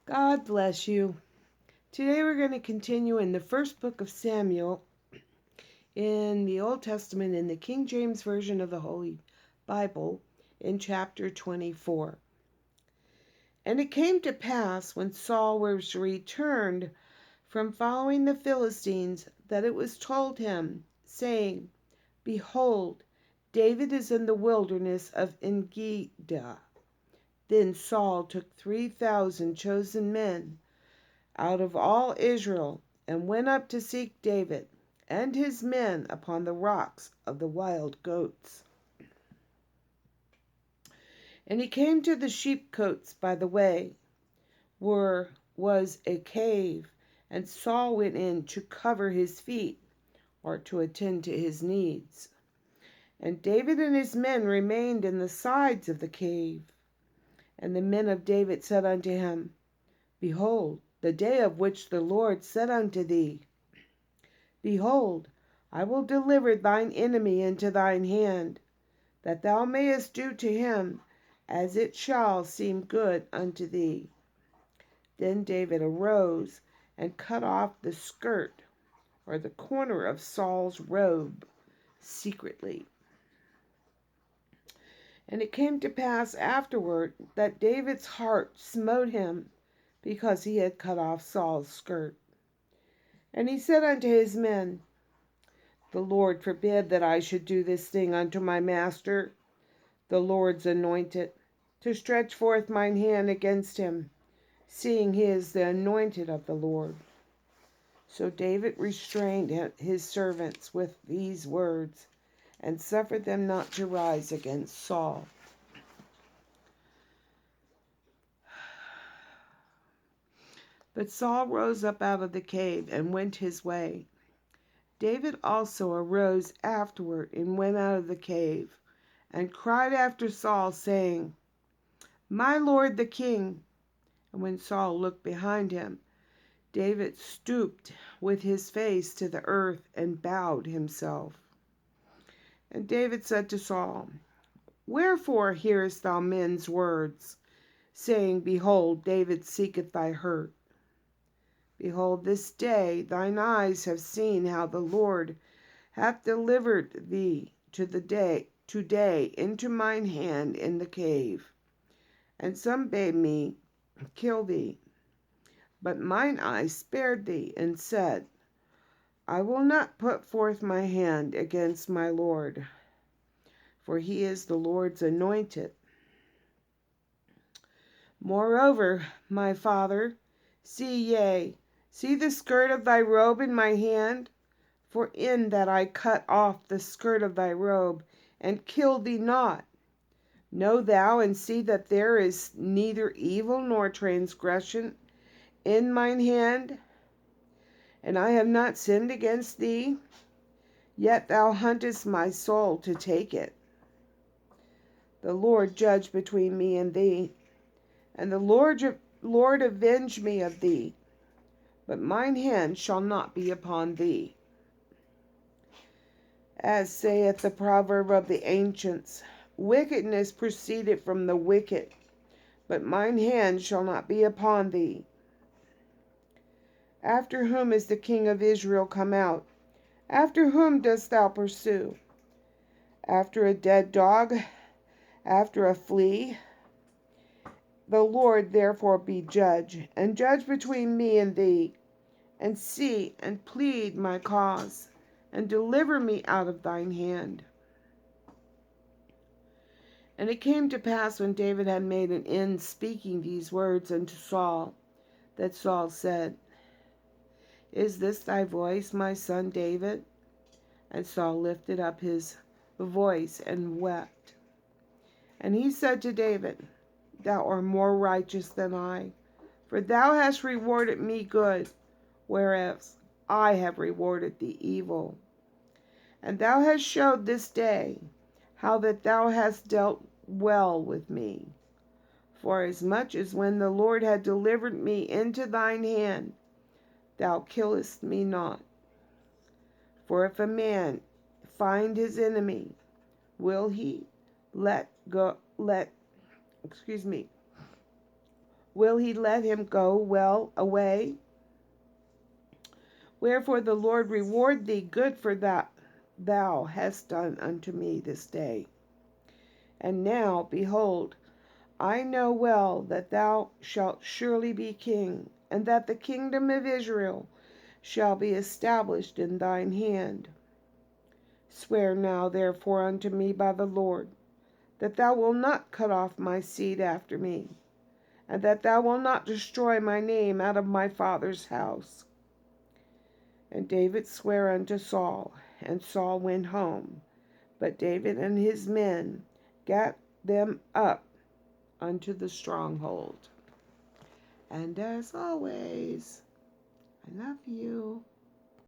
God bless you. Today we're going to continue in the first book of Samuel in the Old Testament in the King James Version of the Holy Bible in chapter 24. And it came to pass when Saul was returned from following the Philistines that it was told him, saying, Behold, David is in the wilderness of Engedi. Then Saul took 3,000 chosen men out of all Israel, and went up to seek David and his men upon the rocks of the wild goats. And he came to the sheepcotes by the way, where was a cave, and Saul went in to cover his feet, or to attend to his needs. And David and his men remained in the sides of the cave. And the men of David said unto him, Behold, the day of which the Lord said unto thee, Behold, I will deliver thine enemy into thine hand, that thou mayest do to him as it shall seem good unto thee. Then David arose and cut off the skirt, or the corner of Saul's robe, secretly. And it came to pass afterward that David's heart smote him, because he had cut off Saul's skirt. And he said unto his men, The Lord forbid that I should do this thing unto my master, the Lord's anointed, to stretch forth mine hand against him, seeing he is the anointed of the Lord. So David restrained his servants with these words, and suffered them not to rise against Saul. But Saul rose up out of the cave and went his way. David also arose afterward and went out of the cave, and cried after Saul, saying, My lord the king. And when Saul looked behind him, David stooped with his face to the earth and bowed himself. And David said to Saul, Wherefore hearest thou men's words, saying, Behold, David seeketh thy hurt? Behold, this day thine eyes have seen how the Lord hath delivered thee today into mine hand in the cave. And some bade me kill thee, but mine eyes spared thee, and said, I will not put forth my hand against my Lord, for he is the Lord's anointed. Moreover, my father, see the skirt of thy robe in my hand, for in that I cut off the skirt of thy robe, and killed thee not. Know thou and see that there is neither evil nor transgression in mine hand, and I have not sinned against thee, yet thou huntest my soul to take it. The Lord judge between me and thee, and the Lord avenge me of thee, but mine hand shall not be upon thee. As saith the proverb of the ancients, Wickedness proceeded from the wicked, but mine hand shall not be upon thee. After whom is the king of Israel come out? After whom dost thou pursue? After a dead dog? After a flea? The Lord therefore be judge, and judge between me and thee, and see and plead my cause, and deliver me out of thine hand. And it came to pass when David had made an end speaking these words unto Saul, that Saul said, Is this thy voice, my son David? And Saul lifted up his voice and wept. And he said to David, Thou art more righteous than I, for thou hast rewarded me good, whereas I have rewarded thee evil. And thou hast showed this day how that thou hast dealt well with me. For as much as when the Lord had delivered me into thine hand, thou killest me not. For if a man find his enemy, will he let will he let him go well away? Wherefore the Lord reward thee good for that thou hast done unto me this day. And now, behold, I know well that thou shalt surely be king, and that the kingdom of Israel shall be established in thine hand. Swear now therefore unto me by the Lord, that thou wilt not cut off my seed after me, and that thou wilt not destroy my name out of my father's house. And David sware unto Saul, and Saul went home. But David and his men gat them up unto the stronghold. And as always, I love you.